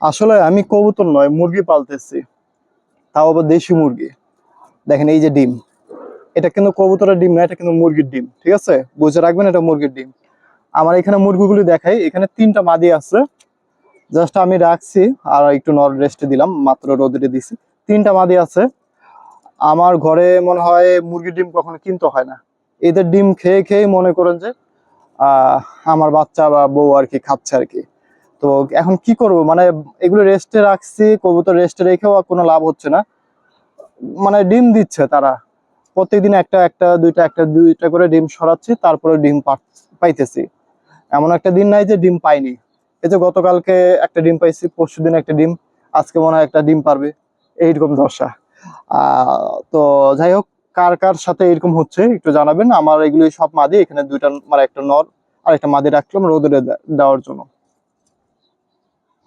আসলে আমি কবুতর নয়, মুরগি পালতেছি, তাও আবার দেশি মুরগি। দেখেন এই যে ডিম, এটা কিন্তু কবুতরের ডিম না, এটা কিন্তু মুরগির ডিম, ঠিক আছে? বুঝে রাখবেন এটা মুরগির ডিম। আমার এখানে মুরগিগুলি দেখাই, এখানে 3টা মাদি আছে। জাস্ট আমি রাখছি আর একটু নর রেস্টে দিলাম, মাত্র রোদে দিছি। 3টা মাদি আছে। আমার ঘরে মনে হয় মুরগির ডিম কখনো কিনতে হয় না। এদের ডিম খেয়ে খেয়ে মনে করেন যে আহ আমার বাচ্চা বা বউ আর কি খাচ্ছে আর কি। তো এখন কি করব, মানে এগুলো রেস্টে রাখছি, কবুতর রেস্টে রেখেও আর কোনো লাভ হচ্ছে না। মানে ডিম দিচ্ছে তারা, প্রত্যেকদিন একটা একটা দুইটা একটা দুইটা করে ডিম সরাচ্ছি, তারপরে ডিম পাইতেছি। এমন একটা দিন নাই যে ডিম পাইনি। এই যে গতকালকে একটা ডিম পাইছি, পরশুদিন একটা ডিম, আজকে মনে হয় একটা ডিম পারবে, এইরকম দশা। তো যাই হোক, কার কার সাথে এরকম হচ্ছে একটু জানাবেন। আমার এগুলো সব মাদি, এখানে 2টা মানে একটা নর আর একটা মাদি রাখলাম রোদে দেওয়ার জন্য।